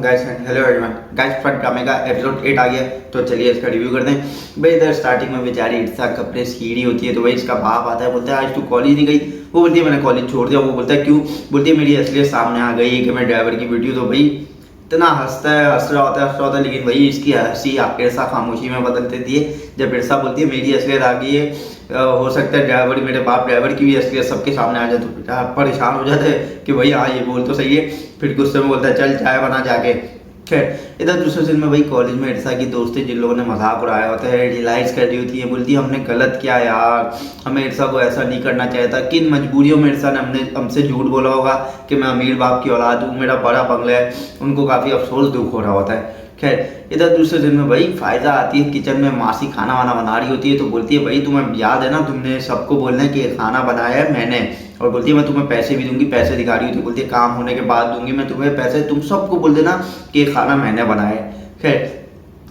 Guys and hello everyone. Guys फट ड्रामे का एपिसोड 8 आ गया, तो चलिए इसका रिव्यू करते हैं। भाई इधर स्टार्टिंग में बेचारी इर्सा कपड़े सीढ़ी होती है, तो भाई इसका बाप आता है, बोलता है आज तू कॉलेज नहीं गई। वो बोलती है मैंने कॉलेज छोड़ दिया। वो बोलता है क्यों? बोलती है मेरी असलियत सामने आ गई कि मैं ड्राइवर की वीडियो। तो भाई इतना हंसता है, हंस रहा होता है, लेकिन भाई इसकी हंसी इर्सा खामोशी में बदल देती है जब इर्सा बोलती है मेरी असलियत आ गई है। हो सकता है ड्राइवर, मेरे बाप ड्राइवर की भी असलियत सबके सामने आ जाए, तो परेशान हो जाते हैं कि भाई हाँ ये बोल तो सही है। फिर गुस्से में बोलता है चल चाय बना जाके। खैर इधर दूसरे दिन में भाई कॉलेज में इर्सा की दोस्त है जिन लोगों ने मजाक उड़ाया होता है, रियलाइज कर रही होती है, बोलती है हमने गलत किया यार, हमें इर्सा को ऐसा नहीं करना चाहिए था। किन मजबूरियों में इर्सा ने हमसे झूठ बोला होगा कि मैं अमीर बाप की औलाद हूँ, मेरा बड़ा बंगला है। उनको काफ़ी अफसोस दुख हो रहा होता है। खैर इधर दूसरे दिन में भाई फायदा आती है किचन में, मासी खाना वाना बना रही होती है। तो बोलती है भाई तुम्हें याद है ना, तुमने सबको बोलना है कि ये खाना बनाया है मैंने, और बोलती है मैं तुम्हें पैसे भी दूंगी। पैसे दिखा रही होती है, बोलती है काम होने के बाद दूंगी मैं तुम्हें पैसे, तुम सबको बोल देना कि ये खाना मैंने बनाया है। खैर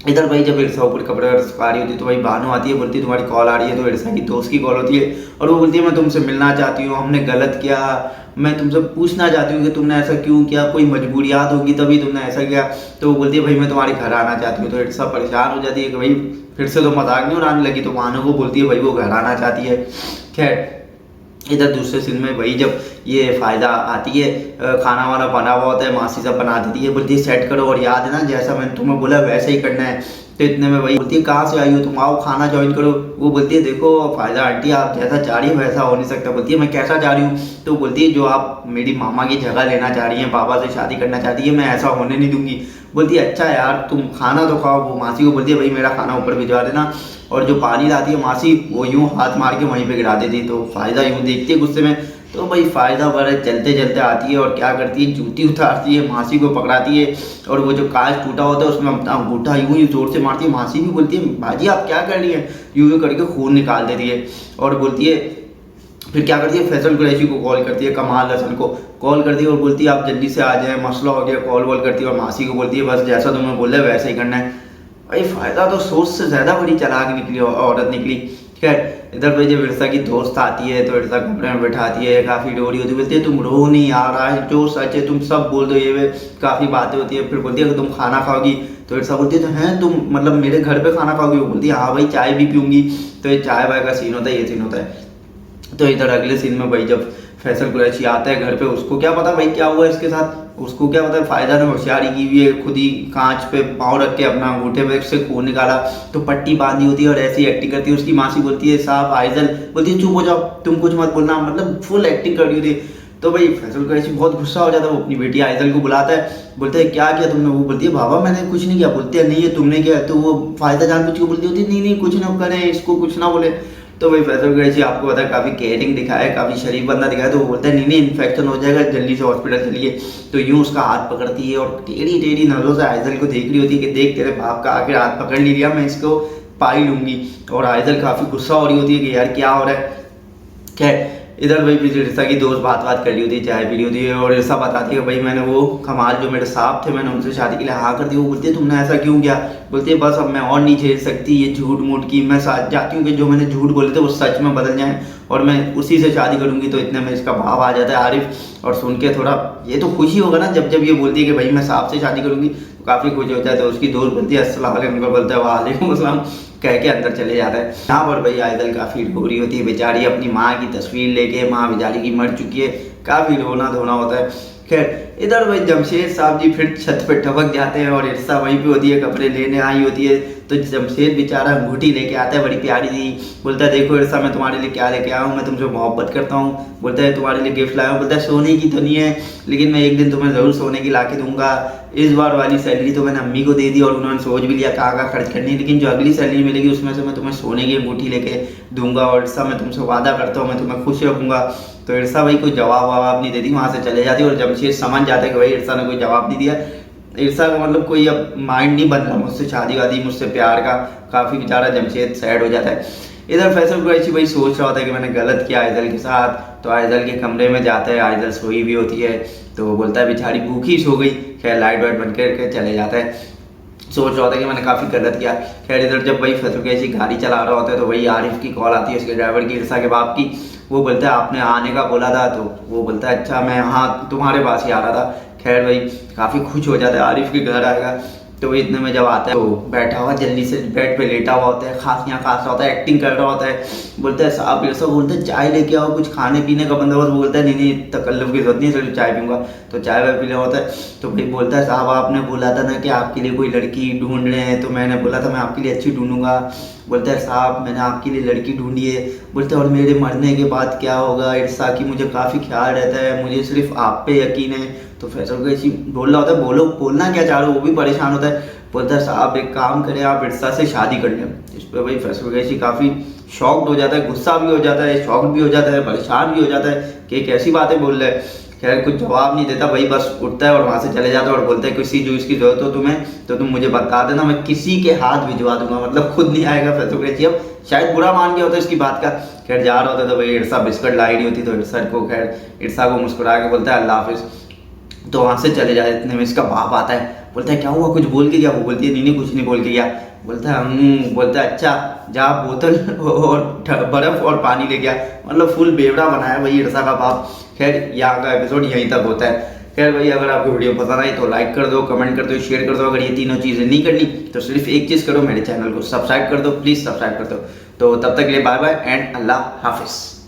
इधर भाई जब इर्सा ऊपर कपड़े सुखा रही होती है तो भाई भानु आती है, बोलती है तुम्हारी कॉल आ रही है। तो इर्सा की दोस्त की कॉल होती है और वो बोलती है मैं तुमसे मिलना चाहती हूँ, हमने गलत किया, मैं तुमसे पूछना चाहती हूँ कि तुमने ऐसा क्यों किया, कोई मजबूरियात होगी तभी तुमने ऐसा किया। तो वो बोलती है भाई मैं तुम्हारे घर आना चाहती हूँ। तो इर्सा परेशान हो जाती है कि भाई फिर से तो मजाक नहीं उड़ाने लगी। तो भानु को बोलती है भाई वो घर आना चाहती है। खैर इधर दूसरे सीन में वही जब ये फायदा आती है, खाना वाना बना हुआ होता है, मासी सब बना देती है, बोलती है सेट करो और याद है ना जैसा मैंने तुम्हें बोला वैसे ही करना है। तो इतने में वही बोलती है कहाँ से आई हो तुम, आओ खाना ज्वाइन करो। वो बोलती है देखो फायदा आंटी आप जैसा चाह रही हो वैसा हो नहीं सकता। बोलती है मैं कैसा चाह रही हूँ? तो बोलती है जो आप मेरी मामा की जगह लेना चाह रही हैं, पापा से शादी करना चाहती है, मैं ऐसा होने नहीं दूंगी। बोलती है अच्छा यार तुम खाना तो खाओ। वो मासी को बोलती है भाई मेरा खाना ऊपर भिजवा देना, और जो पानी लाती है मासी वो यूं हाथ मार के वहीं पे गिरा देती है। तो फायदा यूं देखती है गुस्से में। तो भाई फायदा बड़े चलते चलते आती है और क्या करती है, जूती उतारती है, मासी को पकड़ाती है, और वो जो कांच टूटा होता है उसमें अपना अंगूठा यूं ही जोर से मारती है। मासी भी बोलती है भाजी आप क्या कर रही है, यूं करके खून निकाल देती है। और बोलती है फिर क्या करती है, फैसल कुरैशी को कॉल करती है, कमाल हसन को कॉल करती है और बोलती है आप जल्दी से आ जाए, मसला हो गया। कॉल वॉल करती है और मासी को बोलती है बस जैसा तुम्हें बोला है वैसा ही करना है। भाई फायदा तो सोच से ज़्यादा बड़ी चालाक निकली, औरत निकली। खैर इधर भाई जब इर्सा की दोस्त आती है तो इर्सा कमरे में बैठाती है, काफ़ी रो रही होती है, बोलती है तुम रो नहीं आ रहा है, जो सच है तुम सब बोल दो, ये काफ़ी बातें होती है। फिर बोलती है कि तुम खाना खाओगी। तो इर्सा बोलती है तो हैं तुम मतलब मेरे घर पे खाना खाओगी? वो बोलती है हाँ भाई चाय भी पीऊँगी। तो ये चाय वाय का सीन होता है, ये सीन होता है। तो इधर अगले सीन में भाई जब फैसल कुरैशी आता है घर पे, उसको क्या पता भाई क्या हुआ इसके साथ, उसको क्या पता फायदा ने होशियारी की हुई है, खुद ही कांच पे पाँव रख के अपना अंगूठे पे से खून निकाला, तो पट्टी बांधी होती है और ऐसी एक्टिंग करती है। उसकी मासी बोलती है साहब आइजल, बोलती है चुप हो जाओ तुम कुछ मत बोलना, मतलब फुल एक्टिंग कर रही होती है। तो भाई फैसल कुरैशी बहुत गुस्सा हो जाता है, वो अपनी बेटी आइजल को बुलाता है, बोलता है क्या किया तुमने? वो बोलती है बाबा मैंने कुछ नहीं किया। बोलती है नहीं है तुमने किया। तो वो फायदा जानबूझ के बोलती होती है नहीं कुछ ना करें, इसको कुछ ना बोले। तो भाई फैसल कुरैशी आपको पता है काफ़ी केयरिंग दिखाया है, काफ़ी शरीफ बंदा दिखाया है। तो वो बोलता है नहीं इन्फेक्शन हो जाएगा, जल्दी से हॉस्पिटल चलिए। तो यूं उसका हाथ पकड़ती है और टेढ़ी टेढ़ी नजरों से आइजल को देख रही होती है कि देख तेरे बाप का आखिर हाथ पकड़ लिया, मैं इसको पाई लूंगी। और आइजल काफ़ी गुस्सा हो रही होती है कि यार क्या हो रहा है। खैर इधर भाई इर्सा की दोस्त बात कर रही होती है, चाय पी रही होती है, और इर्सा बताती है भाई मैंने वो कमाल जो मेरे साहब थे मैंने उनसे शादी के लिए हाँ कर दी। वो बोलती है तुमने ऐसा क्यों किया? बोलती है बस अब मैं और नहीं झेल सकती ये झूठ मूठ की, मैं साथ जाती हूँ कि जो मैंने झूठ बोले थे वो सच में बदल जाए और मैं उसी से शादी करूंगी। तो इतने में इसका भाव आ जाता है आरिफ, और सुन के थोड़ा ये तो खुशी होगा ना जब ये बोलती है कि भाई मैं साहब से शादी करूंगी, तो काफ़ी खुश हो जाता है। तो उसकी दोस्त बोलती है अस्सलाम वालेकुम, बोलता है वालेकुम अस्सलाम कह के अंदर चले जाता है। यहाँ पर भाई आइजल काफ़ी रो रही होती है बेचारी, अपनी माँ की तस्वीर लेके, माँ बेचारी की मर चुकी है, काफ़ी रोना धोना होता है। खैर इधर भाई जमशेद साहब जी फिर छत पे टपक जाते हैं और इर्सा वहीं पे होती है, कपड़े लेने आई होती है। तो जमशेद बेचारा अंगूठी लेके आता है बड़ी प्यारी सी, बोलता है देखो इर्सा मैं तुम्हारे लिए क्या लेके आया हूँ, मैं तुमसे मोहब्बत करता हूँ। बोलता है तुम्हारे लिए गिफ्ट लाया हूँ। बोलता है सोने की तो नहीं है लेकिन मैं एक दिन तुम्हें ज़रूर सोने की ला के दूंगा। इस बार वाली सैलरी तो मैंने अम्मी को दे दी और उन्होंने सोच भी लिया कहाँ खर्च करनी, लेकिन जो अगली सैलरी मिलेगी उसमें से मैं तुम्हें सोने की अंगूठी लेके दूंगा, और इर्सा मैं तुमसे वादा करता हूँ मैं तुम्हें खुश रखूंगा। तो इर्सा भाई कोई जवाब ववाब नहीं देती, वहाँ से चले जाती है। और जमशेद समझ जाता है कि भाई इर्सा ने कोई जवाब नहीं दिया, इर्सा का मतलब कोई अब माइंड नहीं बन रहा मुझसे शादी वादी मुझसे प्यार का, काफ़ी बेचारा जमशेद सैड हो जाता है। इधर फैसल कुरैशी भाई सोच रहा होता है कि मैंने गलत किया आइजल के साथ। तो आइजल के कमरे में जाता है, आइजल सोई भी होती है, तो वो बोलता है बेचारी भूखी सो गई। खैर लाइट वाइट बंद करके चले जाता है, सोच रहा होता है कि मैंने काफ़ी गलत किया। खैर इधर जब भाई फैसल कुरैशी गाड़ी चला रहा होता है तो वही आरिफ की कॉल आती है उसके ड्राइवर की, इर्सा के बाप की। वो बोलता है आपने आने का बोला था, तो वो बोलता है अच्छा मैं हाँ तुम्हारे पास ही आ रहा था। खैर भाई काफ़ी खुश हो जाता है, आरिफ के घर आएगा तो इतने में जब आता है तो बैठा हुआ जल्दी से बेड पे लेटा हुआ होता है, खांसियाँ खांस रहा होता है, एक्टिंग कर रहा होता है। बोलता है साहब ये सब, बोलते हैं चाय लेके आओ, कुछ खाने पीने का बंदोबस्त। बोलता है नहीं नहीं तकल्लुफ़ की जरूरत नहीं है, सिर्फ चाय पीऊँगा। तो चाय वाय पी लिया होता है। तो भाई बोलता है साहब आपने बोला था ना कि आपके लिए कोई लड़की ढूंढ रहे हैं, तो मैंने बोला था मैं आपके लिए अच्छी ढूंढूंगा। बोलता है साहब मैंने आपके लिए लड़की ढूंढी है। बोलते हैं और मेरे मरने के बाद क्या होगा इरसा की, मुझे काफ़ी ख्याल रहता है, मुझे सिर्फ आप पे यकीन है। तो फैसल कैसी बोल रहा होता है, बोलो बोलना क्या चाह रहे हो, वो भी परेशान होता है। बोलता है साहब एक काम करें आप इरसा से शादी कर लें। इस पर भाई फैसल कैसी काफ़ी शॉक्ड हो जाता है, गुस्सा भी हो जाता है, शॉक्ड भी हो जाता है, परेशान भी हो जाता है कि कैसी बातें बोल रहे हैं। खैर कुछ जवाब नहीं देता भाई, बस उठता है और वहाँ से चले जाता है और बोलता है किसी जो इसकी जरूरत हो तुम्हें तो तुम मुझे बता देना, मैं किसी के हाथ भिजवा दूंगा। मतलब खुद नहीं आएगा फैसल कैसी, अब शायद बुरा मान गया होता है इसकी बात का। खैर जा रहा होता तो भाई इरसा बिस्किट लाई नहीं होती, तो इरसा को खैर इरसा को मुस्कुरा के बोलता है अल्लाह हाफिज़। तो वहाँ से चले जाए, इतने में इसका बाप आता है। बोलता है क्या हुआ, कुछ बोल के गया? वो बोलती है नहीं नहीं कुछ नहीं बोल के गया। बोलता है बोलता है अच्छा जा बोतल और बर्फ और पानी ले गया। मतलब फुल बेवड़ा बनाया भाई इरसा का बाप। खैर यहाँ का एपिसोड यहीं तक होता है। खैर भाई अगर आपको वीडियो पसंद आई तो लाइक कर दो, कमेंट कर दो, शेयर कर दो। अगर ये तीनों चीज़ें नहीं करनी तो सिर्फ एक चीज़ करो, मेरे चैनल को सब्सक्राइब कर दो, प्लीज़ सब्सक्राइब कर दो। तो तब तक के लिए बाय बाय एंड अल्लाह हाफिज़।